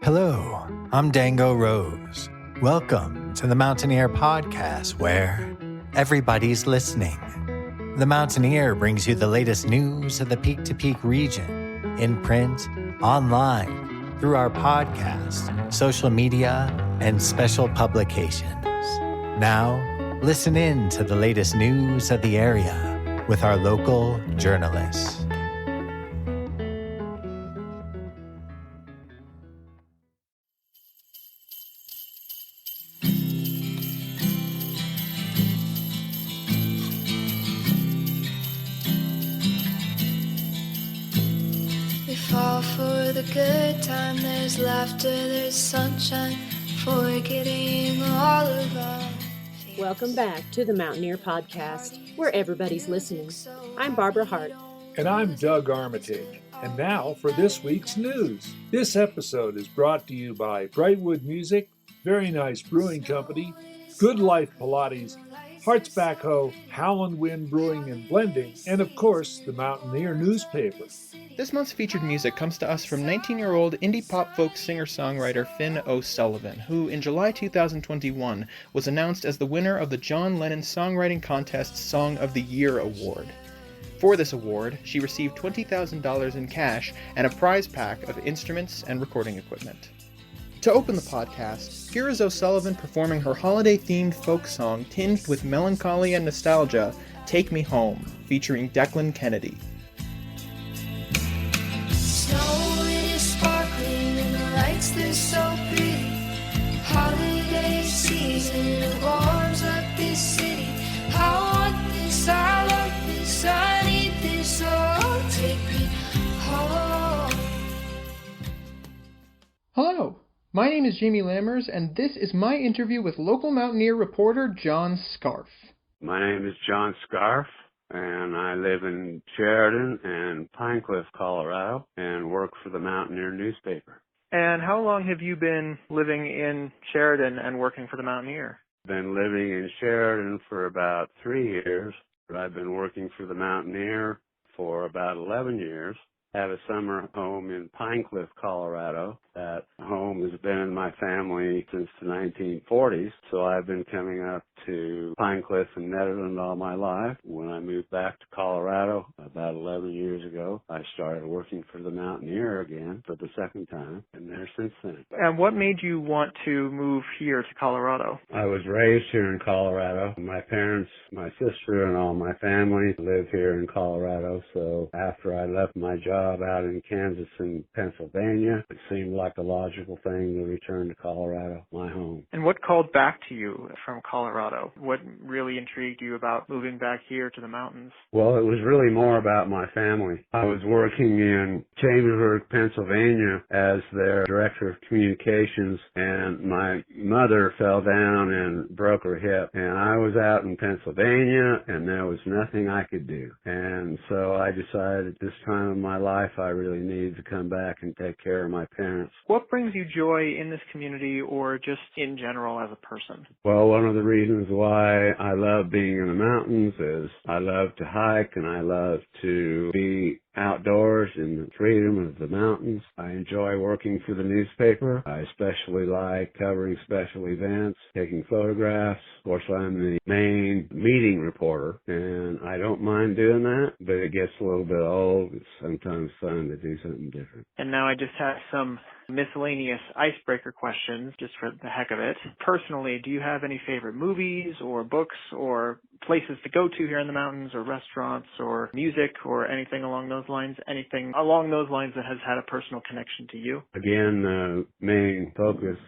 Hello, I'm Dango Rose. Welcome to the Mountaineer Podcast, where everybody's listening. The Mountaineer brings you the latest news of the peak-to-peak region, in print, online, through our podcast, social media, and special publications. Now, listen in to the latest news of the area with our local journalists. Fall for the good time, there's laughter, there's sunshine, forgetting all of our fears. Welcome back to the Mountaineer Podcast, where everybody's listening. I'm Barbara Hardt. And I'm Doug Armitage. And now for this week's news. This episode is brought to you by Brightwood Music, Very Nice Brewing Company, Good Life Pilates, Hardt's Backhoe, Howland Wind Brewing and Blending, and of course, the Mountaineer newspaper. This month's featured music comes to us from 19-year-old indie pop folk singer-songwriter Finn O'Sullivan, who in July 2021 was announced as the winner of the John Lennon Songwriting Contest's Song of the Year award. For this award, she received $20,000 in cash and a prize pack of instruments and recording equipment. To open the podcast, here is O'Sullivan performing her holiday-themed folk song tinged with melancholy and nostalgia, Take Me Home, featuring Declan Kennedy. Snow is sparkling and the lights, they're so pretty. Holiday season warms up this city. I want this, I love this, I need this, oh, take me home. Hello, my name is Jamie Lammers, and this is my interview with local Mountaineer reporter John Scarffe. My name is John Scarffe, and I live in Sheridan and Pinecliff, Colorado, and work for the Mountaineer newspaper. And how long have you been living in Sheridan and working for the Mountaineer? Been living in Sheridan for about 3 years, but I've been working for the Mountaineer for about 11 years. I have a summer home in Pinecliff, Colorado. That home has been in my family since the 1940s, so I've been coming up to Pinecliff and Nederland all my life. When I moved back to Colorado about 11 years ago, I started working for the Mountaineer again for the second time, and there since then. And what made you want to move here to Colorado? I was raised here in Colorado. My parents, my sister, and all my family live here in Colorado, so after I left my job out in Kansas and Pennsylvania, it seemed like a logical thing to return to Colorado, my home. And what called back to you from Colorado? What really intrigued you about moving back here to the mountains? Well, it was really more about my family. I was working in Chambersburg, Pennsylvania as their director of communications, and my mother fell down and broke her hip, and I was out in Pennsylvania, and there was nothing I could do. And so I decided at this time of my life I really needed to come back and take care of my parents. What brings you joy in this community or just in general as a person? Well, one of the reasons why I love being in the mountains is I love to hike and I love to be outdoors in the freedom of the mountains. I enjoy working for the newspaper. I especially like covering special events, taking photographs. Of course, I'm the main meeting reporter, and I don't mind doing that, but it gets a little bit old. It's sometimes fun to do something different. And now I just have some miscellaneous icebreaker questions just for the heck of it. Personally, do you have any favorite movies or books or places to go to here in the mountains or restaurants or music or anything along those lines? Anything along those lines that has had a personal connection to you? Again, the main focus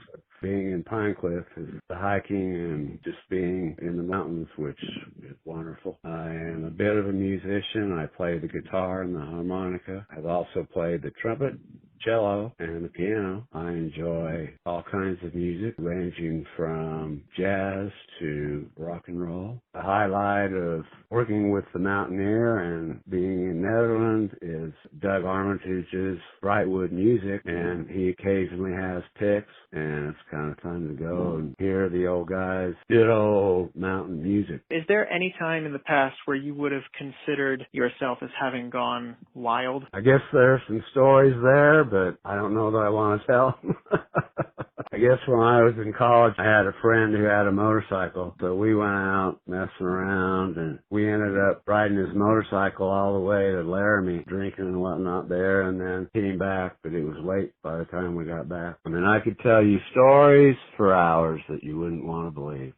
being in Pinecliff is the hiking and just being in the mountains, which is wonderful. I am a bit of a musician. I play the guitar and the harmonica. I've also played the trumpet, cello, and the piano. I enjoy all kinds of music, ranging from jazz to rock and roll. The highlight of working with the Mountaineer and being in Nederland is Doug Armitage's Brightwood Music, and he occasionally has picks, and it's kind of fun to go and hear the old guys good old mountain music. Is there any time in the past where you would have considered yourself as having gone wild? I guess there's some stories there, but I don't know that I want to tell. I guess when I was in college, I had a friend who had a motorcycle, so we went out messing around, and we ended up riding his motorcycle all the way to Laramie, drinking and whatnot there, and then came back, but it was late by the time we got back. I mean, I could tell you stories for hours that you wouldn't want to believe.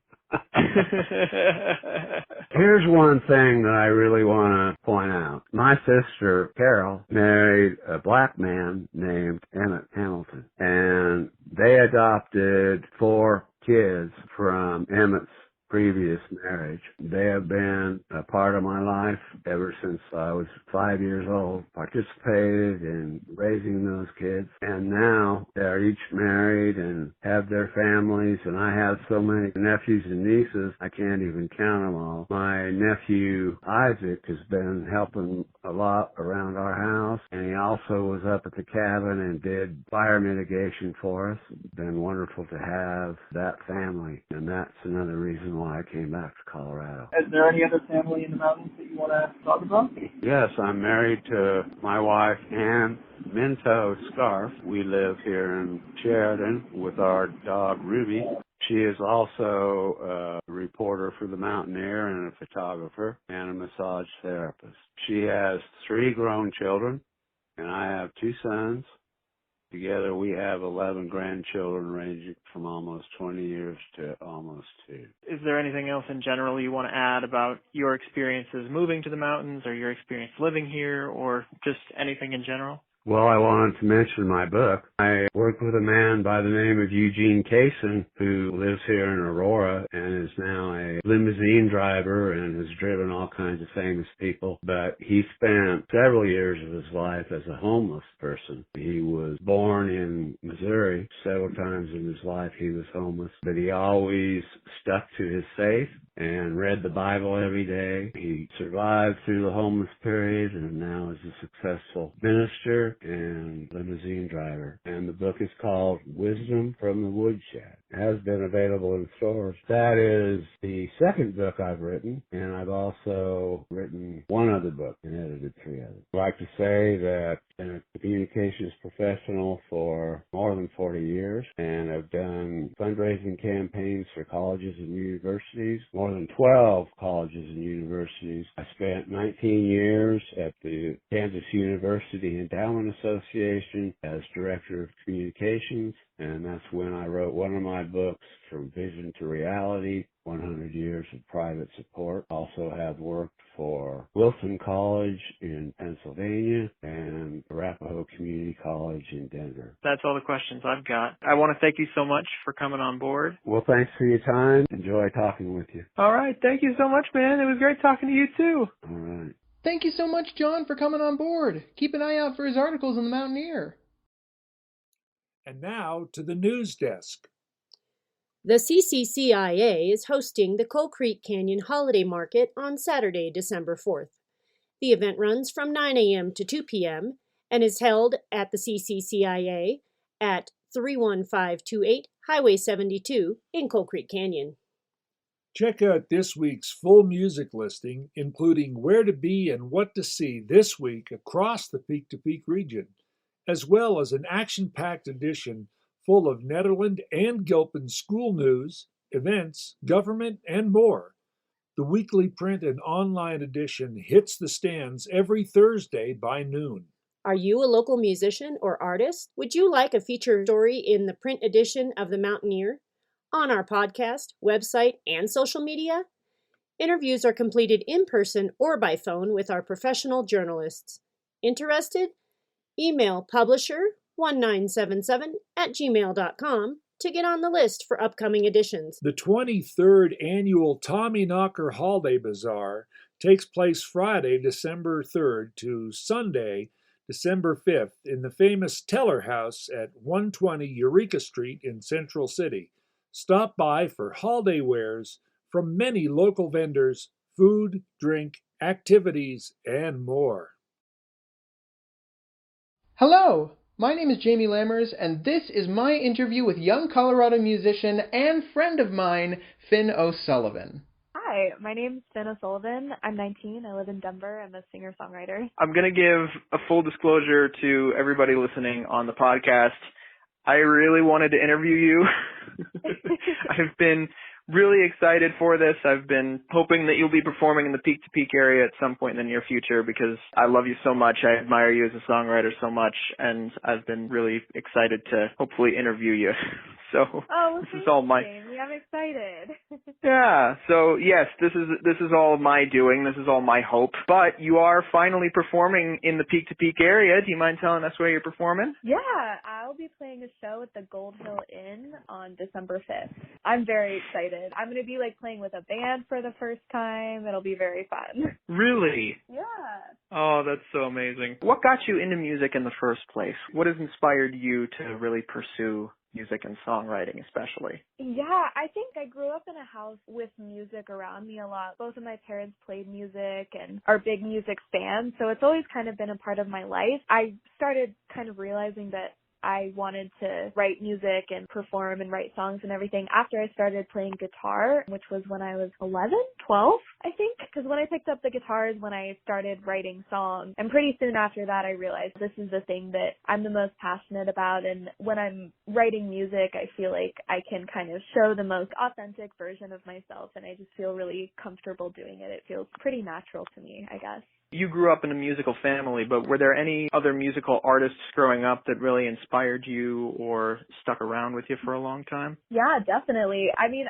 Here's one thing that I really want to point out. My sister, Carol, married a black man named Emmett Hamilton, and they adopted 4 kids from Emmett's previous marriage. They have been a part of my life ever since I was 5 years old, participated in raising those kids, and now they're each married and have their families, and I have so many nephews and nieces, I can't even count them all. My nephew Isaac has been helping a lot around our house, and he also was up at the cabin and did fire mitigation for us. It's been wonderful to have that family, and that's another reason why I came back to Colorado. Is there any other family in the mountains that you want to talk about? Yes, I'm married to my wife, Ann Minto Scarffe. We live here in Sheridan with our dog, Ruby. She is also a reporter for the Mountaineer and a photographer and a massage therapist. She has 3 grown children, and I have 2 sons. Together we have 11 grandchildren ranging from almost 20 years to almost 2. Is there anything else in general you want to add about your experiences moving to the mountains or your experience living here or just anything in general? Well, I wanted to mention my book. I work with a man by the name of Eugene Kaysen, who lives here in Aurora and is now a limousine driver and has driven all kinds of famous people. But he spent several years of his life as a homeless person. He was born in Missouri. Several times in his life he was homeless, but he always stuck to his faith and read the Bible every day. He survived through the homeless period and now is a successful minister and limousine driver. And the book is called Wisdom from the Woodshed. It has been available in stores. That is the second book I've written, and I've also written 1 other book and edited 3 others. I'd like to say that I've been a communications professional for more than 40 years, and I've done fundraising campaigns for colleges and universities, more than 12 colleges and universities. I spent 19 years at the Kansas University Endowment Association as Director of Communications, and that's when I wrote one of my books, From Vision to Reality, 100 Years of Private Support. Also have worked for Wilson College in Pennsylvania and Arapahoe Community College in Denver. That's all the questions I've got. I want to thank you so much for coming on board. Well, thanks for your time. Enjoy talking with you. All right. Thank you so much, man. It was great talking to you, too. All right. Thank you so much, John, for coming on board. Keep an eye out for his articles in the Mountaineer. And now to the news desk. The CCCIA is hosting the Coal Creek Canyon Holiday Market on Saturday, December 4th. The event runs from 9 a.m. to 2 p.m. and is held at the CCCIA at 31528 Highway 72 in Coal Creek Canyon. Check out this week's full music listing, including where to be and what to see this week across the Peak to Peak region, as well as an action-packed edition full of Nederland and Gilpin school news, events, government, and more. The weekly print and online edition hits the stands every Thursday by noon. Are you a local musician or artist? Would you like a feature story in the print edition of The Mountaineer? On our podcast, website, and social media? Interviews are completed in person or by phone with our professional journalists. Interested? Email publisher1977@gmail.com to get on the list for upcoming editions. The 23rd annual Tommy Knocker Holiday Bazaar takes place Friday, December 3rd to Sunday, December 5th in the famous Teller House at 120 Eureka Street in Central City. Stop by for holiday wares from many local vendors, food, drink, activities, and more. Hello, my name is Jamie Lammers, and this is my interview with young Colorado musician and friend of mine, Finn O'Sullivan. Hi, Hi, my name's Finn O'Sullivan. I'm 19. I live in Denver. I'm a singer-songwriter. I'm going to give a full disclosure to everybody listening on the podcast. I really wanted to interview you. I've been really excited for this. I've been hoping that you'll be performing in the Peak to Peak area at some point in the near future because I love you so much. I admire you as a songwriter so much, and I've been really excited to hopefully interview you. So Oh, this is all my Jamie. I'm excited. Yeah. So yes, this is all my doing. This is all my hope. But you are finally performing in the Peak to Peak area. Do you mind telling us where you're performing? Yeah, I'll be playing a show at the Gold Hill Inn on December 5th. I'm very excited. I'm going to be playing with a band for the first time. It'll be very fun. Really? Yeah. Oh, that's so amazing. What got you into music in the first place? What has inspired you to really pursue music and songwriting especially? Yeah, I think I grew up in a house with music around me a lot. Both of my parents played music and are big music fans, so it's always kind of been a part of my life. I started kind of realizing that I wanted to write music and perform and write songs and everything after I started playing guitar, which was when I was 11, 12, I think. Because when I picked up the guitar is when I started writing songs. And pretty soon after that, I realized this is the thing that I'm the most passionate about. And when I'm writing music, I feel like I can kind of show the most authentic version of myself. And I just feel really comfortable doing it. It feels pretty natural to me, I guess. You grew up in a musical family, but were there any other musical artists growing up that really inspired you or stuck around with you for a long time? Yeah, definitely. I mean,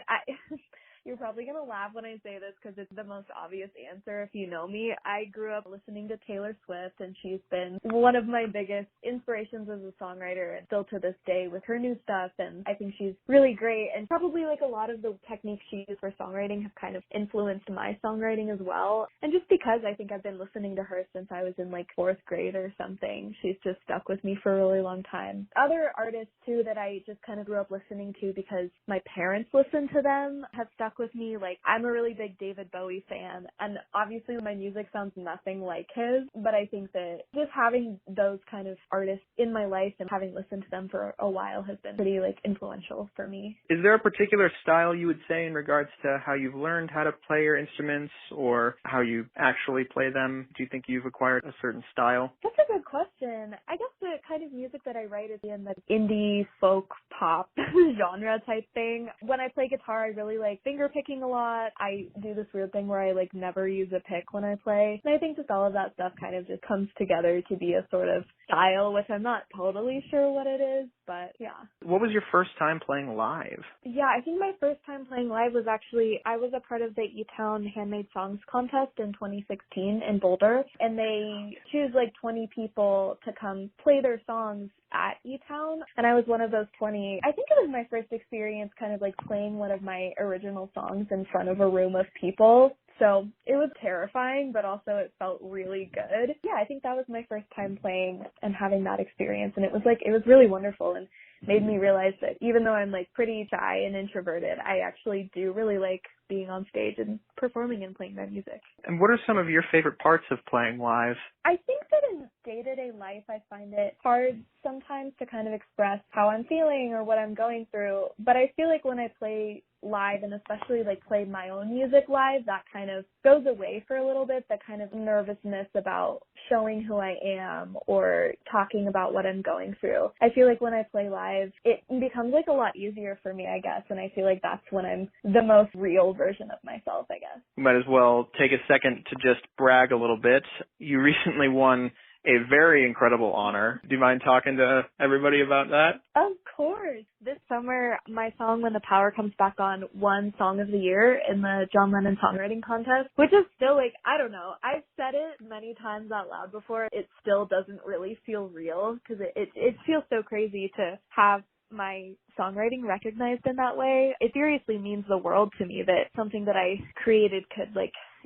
you're probably going to laugh when I say this because it's the most obvious answer if you know me. I grew up listening to Taylor Swift, and she's been one of my biggest inspirations as a songwriter, and still to this day with her new stuff, and I think she's really great. And probably a lot of the techniques she used for songwriting have kind of influenced my songwriting as well. And just because I think I've been listening to her since I was in 4th grade or something, she's just stuck with me for a really long time. Other artists too that I just kind of grew up listening to because my parents listened to them have stuck with me. I'm a really big David Bowie fan, and obviously my music sounds nothing like his, but I think that just having those kind of artists in my life and having listened to them for a while has been pretty influential for me. Is there a particular style you would say in regards to how you've learned how to play your instruments or how you actually play them? Do you think you've acquired a certain style? That's a good question. I guess the kind of music that I write is in the indie folk pop genre type thing. When I play guitar, I really like finger picking a lot. I do this weird thing where I never use a pick when I play. And I think just all of that stuff kind of just comes together to be a sort of style, which I'm not totally sure what it is, but yeah. What was your first time playing live? Yeah, I think my first time playing live was actually, I was a part of the E-Town Handmade Songs contest in 2016 in Boulder, and they choose 20 people to come play their songs at E-Town, and I was one of those 20. I think it was my first experience kind of playing one of my original songs in front of a room of people. So it was terrifying, but also it felt really good. Yeah, I think that was my first time playing and having that experience, and it was really wonderful and made me realize that even though I'm pretty shy and introverted, I actually do really like being on stage and performing and playing my music. And what are some of your favorite parts of playing live? I think that in day-to-day life, I find it hard sometimes to kind of express how I'm feeling or what I'm going through. But I feel like when I play live, and especially play my own music live, that kind of goes away for a little bit, that kind of nervousness about showing who I am or talking about what I'm going through. I feel like when I play live, it becomes a lot easier for me, I guess, and I feel like that's when I'm the most real version of myself, I guess. You might as well take a second to just brag a little bit. You recently won a very incredible honor. Do you mind talking to everybody about that? Of course. This summer, my song When the Power Comes Back On won Song of the Year in the John Lennon Songwriting Contest, which is still I don't know. I've said it many times out loud before. It still doesn't really feel real because it feels so crazy to have my songwriting recognized in that way. It seriously means the world to me that something that I created could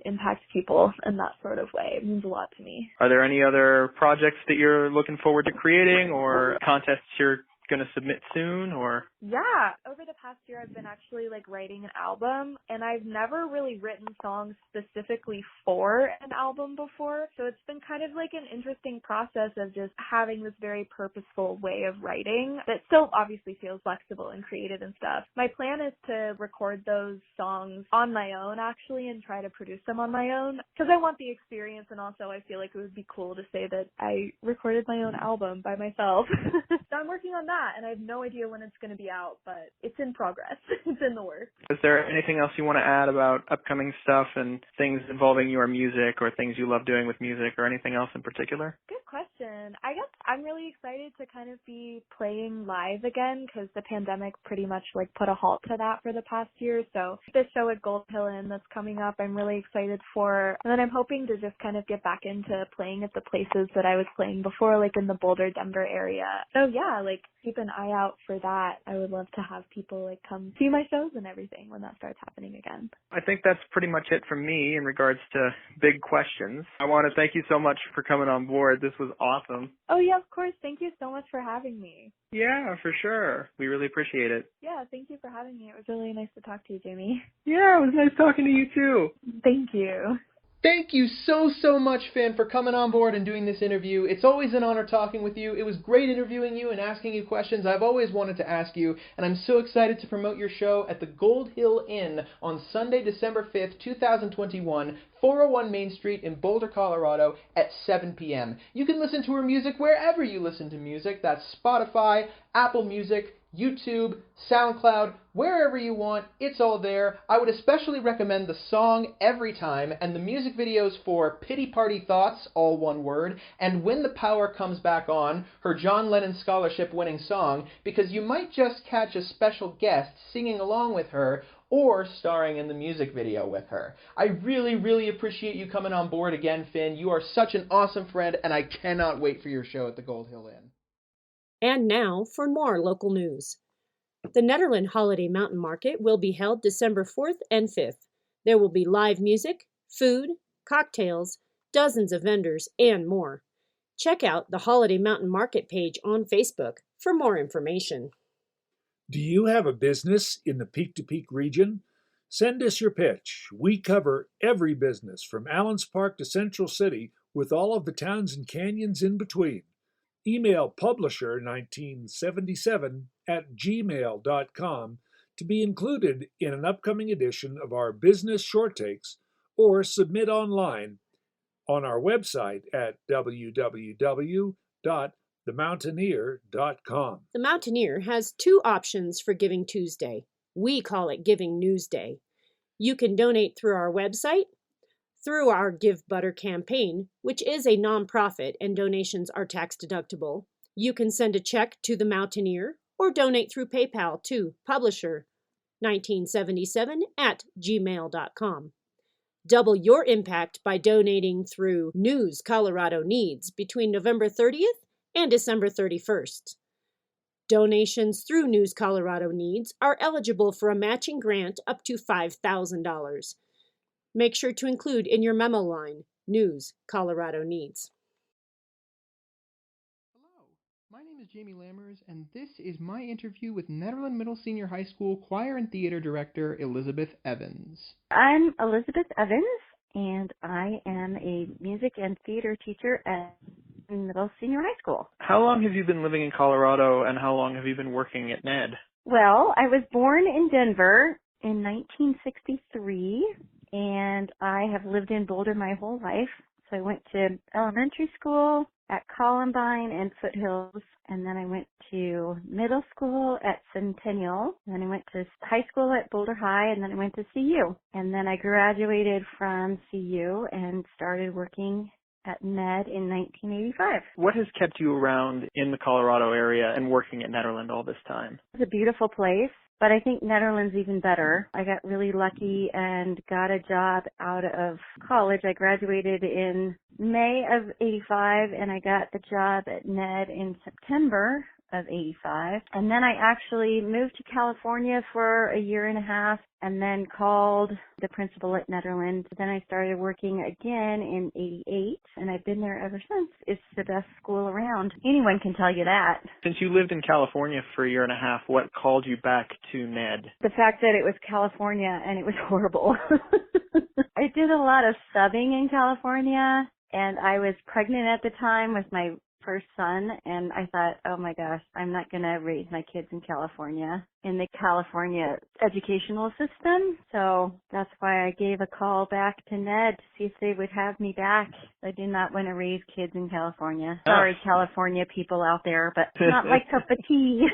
impact people in that sort of way. It means a lot to me. Are there any other projects that you're looking forward to creating or contests you're going to submit soon, or? Yeah, over the past year I've been actually like writing an album, and I've never really written songs specifically for an album before, so it's been kind of like an interesting process of just having this very purposeful way of writing that still obviously feels flexible and creative and stuff. My plan is to record those songs on my own actually and try to produce them on my own because I want the experience, and also I feel like it would be cool to say that I recorded my own album by myself. So I'm working on that, and I have no idea when it's going to be out, but it's in progress. It's in the works. Is there anything else you want to add about upcoming stuff and things involving your music or things you love doing with music or anything else in particular? Good question. I guess I'm really excited to kind of be playing live again because the pandemic pretty much like put a halt to that for the past year. So this show at Gold Hill Inn that's coming up, I'm really excited for. And then I'm hoping to just kind of get back into playing at the places that I was playing before, like in the Boulder, Denver area. So yeah, like keep an eye out for that. I would love to have people like come see my shows and everything when that starts happening again. I think that's pretty much it from me in regards to big questions. I want to thank you so much for coming on board. This was awesome. Oh yeah, of course. Thank you so much for having me. Yeah, for sure. We really appreciate it. Yeah, thank you for having me. It was really nice to talk to you, Jamie. Yeah, it was nice talking to you too. Thank you. Thank you so much, Finn, for coming on board and doing this interview. It's always an honor talking with you. It was great interviewing you and asking you questions I've always wanted to ask you, and I'm so excited to promote your show at the Gold Hill Inn on Sunday, December 5th, 2021, 401 Main Street in Boulder, Colorado at 7 p.m. You can listen to her music wherever you listen to music. That's Spotify, Apple Music, YouTube, SoundCloud, wherever you want, it's all there. I would especially recommend the song Every Time and the music videos for Pity Party Thoughts, all one word, and When the Power Comes Back On, her John Lennon Scholarship winning song, because you might just catch a special guest singing along with her or starring in the music video with her. I really appreciate you coming on board again, Finn. You are such an awesome friend, and I cannot wait for your show at the Gold Hill Inn. And now for more local news. The Nederland Holiday Mountain Market will be held December 4th and 5th. There will be live music, food, cocktails, dozens of vendors, and more. Check out the Holiday Mountain Market page on Facebook for more information. Do you have a business in the Peak to Peak region? Send us your pitch. We cover every business from Allens Park to Central City with all of the towns and canyons in between. Email publisher1977@gmail.com to be included in an upcoming edition of our business short takes, or submit online on our website at www.themountaineer.com. The Mountaineer has two options for Giving Tuesday. We call it Giving Newsday. You can donate through our website, through our Give Butter campaign, which is a nonprofit and donations are tax deductible. You can send a check to the Mountaineer or donate through PayPal to publisher1977@gmail.com. Double your impact by donating through News Colorado Needs between November 30th and December 31st. Donations through News Colorado Needs are eligible for a matching grant up to $5,000. Make sure to include in your memo line, News Colorado Needs. Hello, my name is Jamie Lammers, and this is my interview with Nederland Middle Senior High School Choir and Theater Director Elizabeth Evans. I'm Elizabeth Evans, and I am a music and theater teacher at Middle Senior High School. How long have you been living in Colorado, and how long have you been working at NED? Well, I was born in Denver in 1963, and I have lived in Boulder my whole life. So I went to elementary school at Columbine and Foothills, and then I went to middle school at Centennial, then I went to high school at Boulder High, and then I went to CU. And then I graduated from CU and started working at NED in 1985. What has kept you around in the Colorado area and working at Nederland all this time? It's a beautiful place, but I think Nederland's even better. I got really lucky and got a job out of college. I graduated in May of 85, and I got the job at NED in September of 85. And then I actually moved to California for a year and a half and then called the principal at Netherlands. Then I started working again in 88, and I've been there ever since. It's the best school around. Anyone can tell you that. Since you lived in California for a year and a half, what called you back to Ned? The fact that it was California and it was horrible. I did a lot of subbing in California, and I was pregnant at the time with my first son, and I thought, oh my gosh, I'm not going to raise my kids in California, in the California educational system. So that's why I gave a call back to Ned to see if they would have me back. I do not want to raise kids in California. Sorry, California people out there, but it's not my cup of tea.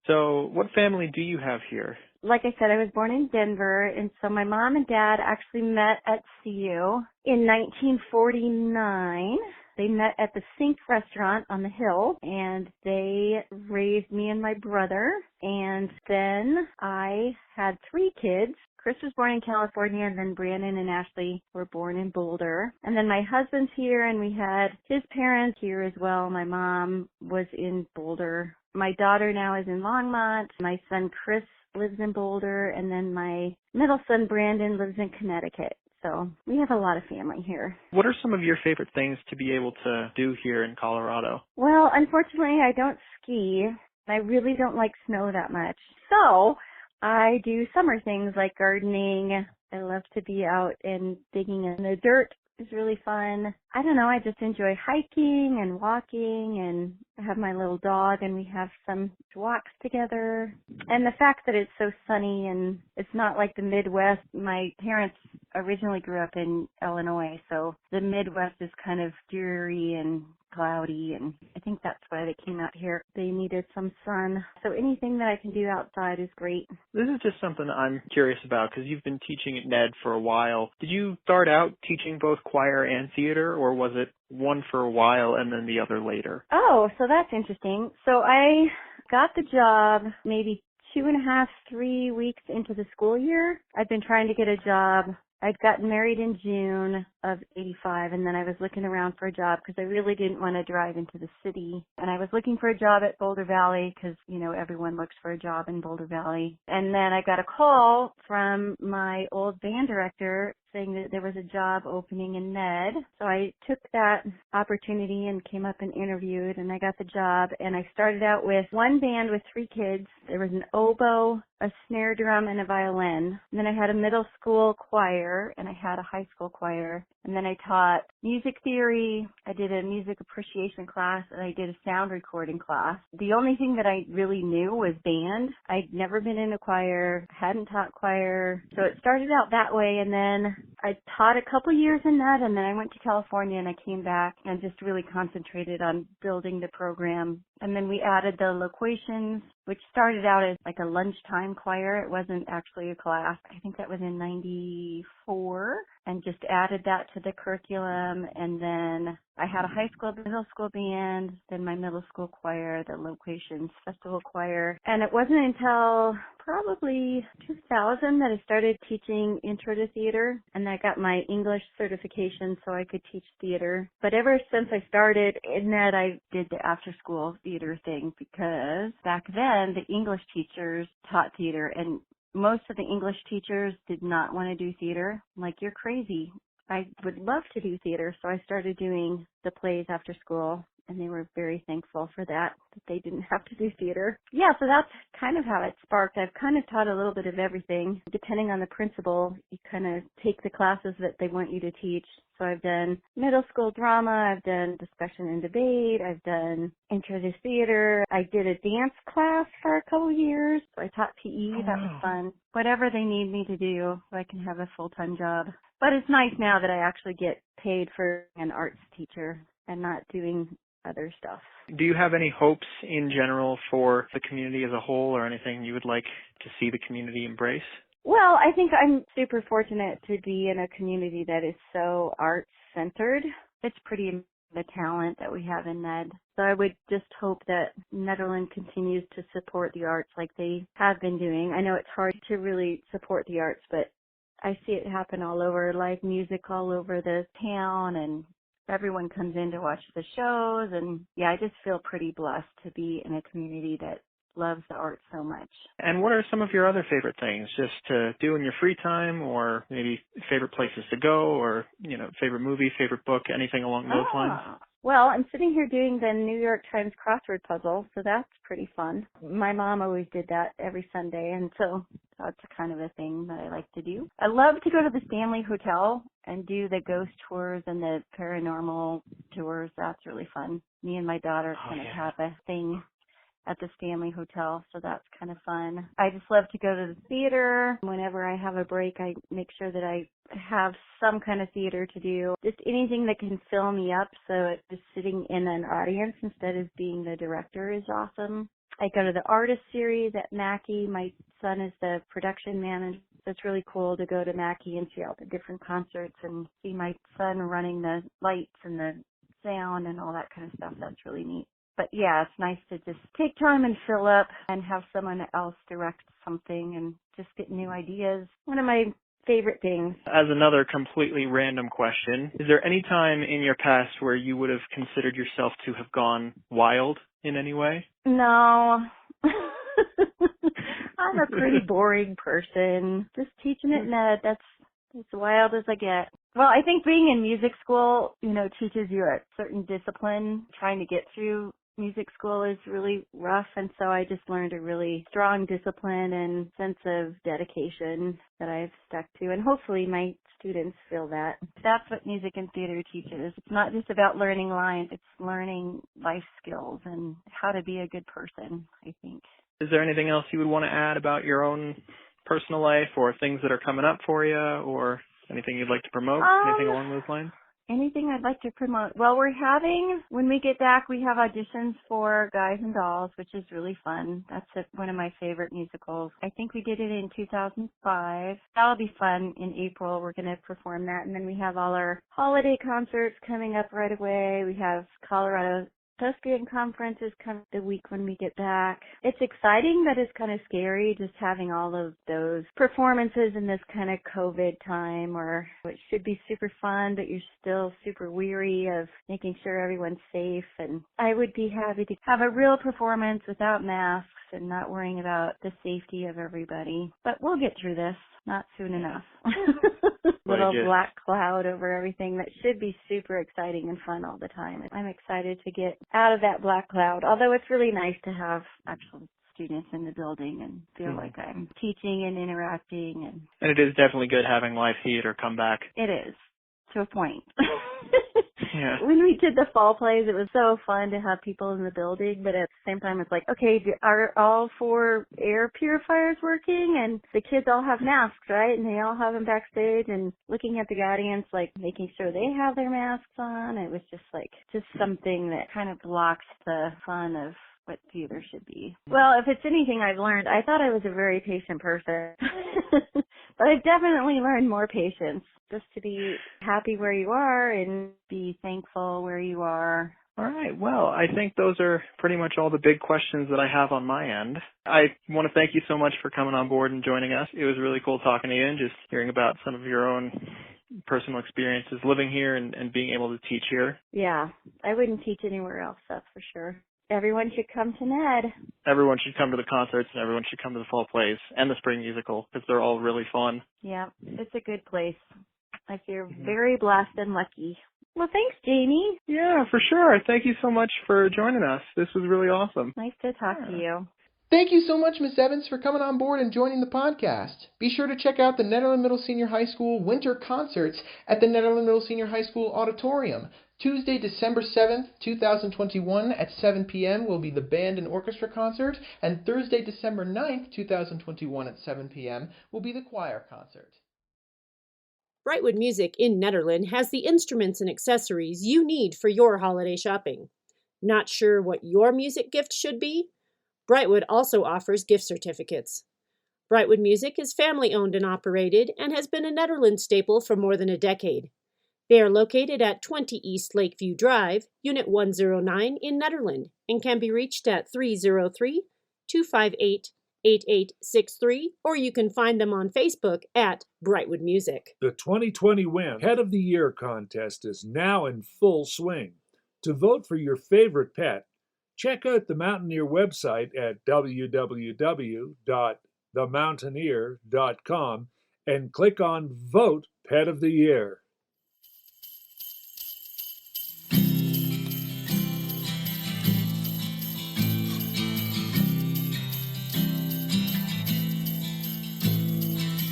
So what family do you have here? Like I said, I was born in Denver, and so my mom and dad actually met at CU in 1949. They met at the Sink restaurant on the hill, and they raised me and my brother. And then I had 3 kids. Chris was born in California, and then Brandon and Ashley were born in Boulder. And then my husband's here, and we had his parents here as well. My mom was in Boulder. My daughter now is in Longmont. My son Chris lives in Boulder, and then my middle son Brandon lives in Connecticut. So we have a lot of family here. What are some of your favorite things to be able to do here in Colorado? Well, unfortunately, I don't ski. I really don't like snow that much. So I do summer things like gardening. I love to be out and digging in the dirt. It's really fun. I don't know, I just enjoy hiking and walking, and I have my little dog, and we have some walks together. And the fact that it's so sunny, and it's not like the Midwest. My parents originally grew up in Illinois, so the Midwest is kind of dreary and cloudy, and I think that's why they came out here. They needed some sun. So anything that I can do outside is great. This is just something I'm curious about because you've been teaching at Ned for a while. Did you start out teaching both choir and theater, or was it one for a while and then the other later? Oh, so that's interesting. So I got the job maybe 2.5, 3 weeks into the school year. I'd been trying to get a job. I'd gotten married in June of 85, and then I was looking around for a job because I really didn't want to drive into the city. And I was looking for a job at Boulder Valley because, you know, everyone looks for a job in Boulder Valley. And then I got a call from my old band director saying that there was a job opening in Ned. So I took that opportunity and came up and interviewed, and I got the job. And I started out with one band with 3 kids. There was an oboe, a snare drum, and a violin. And then I had a middle school choir, and I had a high school choir. And then I taught music theory. I did a music appreciation class, and I did a sound recording class. The only thing that I really knew was band. I'd never been in a choir, hadn't taught choir. So it started out that way, and then I taught a couple years in that, and then I went to California, and I came back and just really concentrated on building the program. And then we added the loquations, which started out as like a lunchtime choir. It wasn't actually a class. I think that was in 94, and just added that to the curriculum. And then I had a high school, middle school band, then my middle school choir, the loquations festival choir. And it wasn't until probably 2000 that I started teaching intro to theater, and I got my English certification so I could teach theater. But ever since I started in that, I did the after school theater thing, because back then the English teachers taught theater, and most of the English teachers did not want to do theater. I'm like, you're crazy. I would love to do theater. So I started doing the plays after school, and they were very thankful for that they didn't have to do theater. Yeah, so that's kind of how it sparked. I've kind of taught a little bit of everything. Depending on the principal, you kind of take the classes that they want you to teach. So I've done middle school drama, I've done discussion and debate, I've done intro to theater. I did a dance class for a couple years. So I taught PE. That was fun. Whatever they need me to do so I can have a full-time job. But it's nice now that I actually get paid for an arts teacher and not doing other stuff. Do you have any hopes in general for the community as a whole, or anything you would like to see the community embrace? Well, I think I'm super fortunate to be in a community that is so arts-centered. It's pretty amazing the talent that we have in Ned. So I would just hope that Netherlands continues to support the arts like they have been doing. I know it's hard to really support the arts, but I see it happen all over, live music all over the town, and everyone comes in to watch the shows. And yeah, I just feel pretty blessed to be in a community that loves the art so much. And what are some of your other favorite things just to do in your free time, or maybe favorite places to go, or, favorite movie, favorite book, anything along those lines? Well, I'm sitting here doing the New York Times crossword puzzle, so that's pretty fun. My mom always did that every Sunday, and so that's kind of a thing that I like to do. I love to go to the Stanley Hotel and do the ghost tours and the paranormal tours. That's really fun. Me and my daughter kind of have a thing at the Stanley Hotel, so that's kind of fun. I just love to go to the theater. Whenever I have a break, I make sure that I have some kind of theater to do. Just anything that can fill me up, so just sitting in an audience instead of being the director is awesome. I go to the artist series at Mackey. My son is the production manager. It's really cool to go to Mackey and see all the different concerts and see my son running the lights and the sound and all that kind of stuff. That's really neat. But yeah, it's nice to just take time and fill up and have someone else direct something and just get new ideas. One of my favorite things. As another completely random question, is there any time in your past where you would have considered yourself to have gone wild in any way? No. I'm a pretty boring person. Just teaching at Med, that's as wild as I get. Well, I think being in music school, teaches you a certain discipline. Trying to get through music school is really rough, and so I just learned a really strong discipline and sense of dedication that I've stuck to, and hopefully my students feel that. That's what music and theater teaches. It's not just about learning lines, it's learning life skills and how to be a good person, I think. Is there anything else you would want to add about your own personal life or things that are coming up for you, or anything you'd like to promote? Anything along those lines? Anything I'd like to promote? Well, when we get back, we have auditions for Guys and Dolls, which is really fun. That's one of my favorite musicals. I think we did it in 2005. That'll be fun in April. We're going to perform that. And then we have all our holiday concerts coming up right away. We have Colorado Thespian Conference is coming the week when we get back. It's exciting, but it's kind of scary just having all of those performances in this kind of COVID time, or it should be super fun, but you're still super weary of making sure everyone's safe. And I would be happy to have a real performance without masks and not worrying about the safety of everybody. But we'll get through this. Not soon enough. Little black cloud over everything that should be super exciting and fun all the time. I'm excited to get out of that black cloud, although it's really nice to have actual students in the building and feel like I'm teaching and interacting. And it is definitely good having live theater come back. It is, to a point. Yeah. When we did the fall plays, it was so fun to have people in the building, but at the same time, it's like, okay, are all 4 air purifiers working? And the kids all have masks, right? And they all have them backstage, and looking at the audience, like making sure they have their masks on. It was just something that kind of blocks the fun of what theater should be. Well, if it's anything I've learned, I thought I was a very patient person, but I've definitely learned more patience, just to be happy where you are and be thankful where you are. All right. Well, I think those are pretty much all the big questions that I have on my end. I want to thank you so much for coming on board and joining us. It was really cool talking to you and just hearing about some of your own personal experiences living here and being able to teach here. Yeah, I wouldn't teach anywhere else, that's for sure. Everyone should come to Ned. Everyone should come to the concerts, and everyone should come to the fall plays and the spring musical, because they're all really fun. Yeah, it's a good place. I feel very blessed and lucky. Well, thanks, Jamie. Yeah, for sure. Thank you so much for joining us. This was really awesome. Nice to talk to you. Thank you so much, Miss Evans, for coming on board and joining the podcast. Be sure to check out the Netherland Middle Senior High School winter concerts at the Netherland Middle Senior High School Auditorium. Tuesday, December 7th, 2021 at 7 p.m. will be the band and orchestra concert, and Thursday, December 9th, 2021 at 7 p.m. will be the choir concert. Brightwood Music in Nederland has the instruments and accessories you need for your holiday shopping. Not sure what your music gift should be? Brightwood also offers gift certificates. Brightwood Music is family-owned and operated and has been a Nederland staple for more than a decade. They are located at 20 East Lakeview Drive, Unit 109 in Nederland, and can be reached at 303-258-8888. 8863, or you can find them on Facebook at Brightwood Music. The 2020 Win Pet of the Year contest is now in full swing. To vote for your favorite pet, check out the Mountaineer website at www.themountaineer.com and click on Vote Pet of the Year.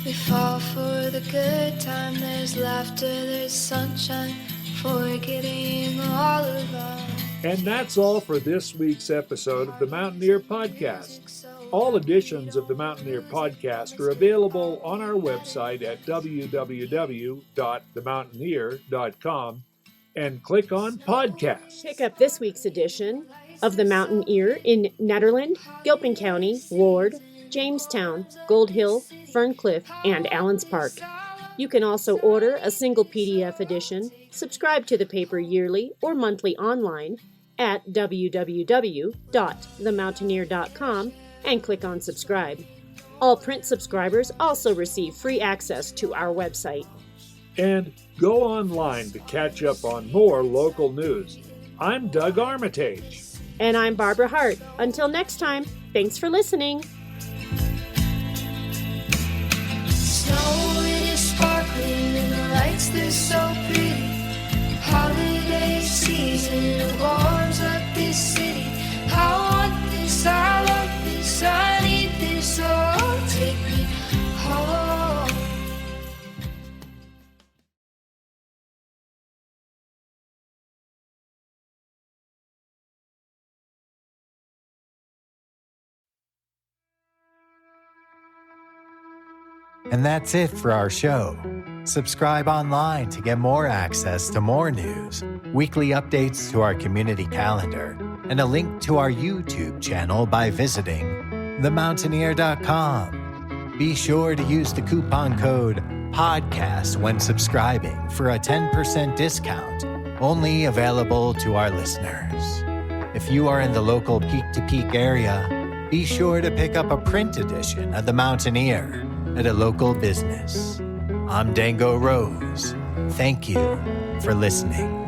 We fall for the good time, there's laughter, there's sunshine, forgetting all of us. And that's all for this week's episode of the Mountaineer Podcast. All editions of the Mountaineer Podcast are available on our website at www.themountaineer.com and click on Podcasts. Pick up this week's edition of the Mountaineer in Nederland, Gilpin County, Ward, Jamestown, Gold Hill, Ferncliff, and Allens Park. You can also order a single PDF edition, subscribe to the paper yearly or monthly online at www.themountaineer.com and click on subscribe. All print subscribers also receive free access to our website. And go online to catch up on more local news. I'm Doug Armitage. And I'm Barbara Hardt. Until next time, thanks for listening. Snow, it is sparkling and the lights, they're so pretty. Holiday season warms up this city. I want this, I love this, I need this, oh, take me home. And that's it for our show. Subscribe online to get more access to more news, weekly updates to our community calendar, and a link to our YouTube channel by visiting themountaineer.com. Be sure to use the coupon code PODCAST when subscribing for a 10% discount, only available to our listeners. If you are in the local peak-to-peak area, be sure to pick up a print edition of The Mountaineer at a local business. I'm Dango Rose. Thank you for listening.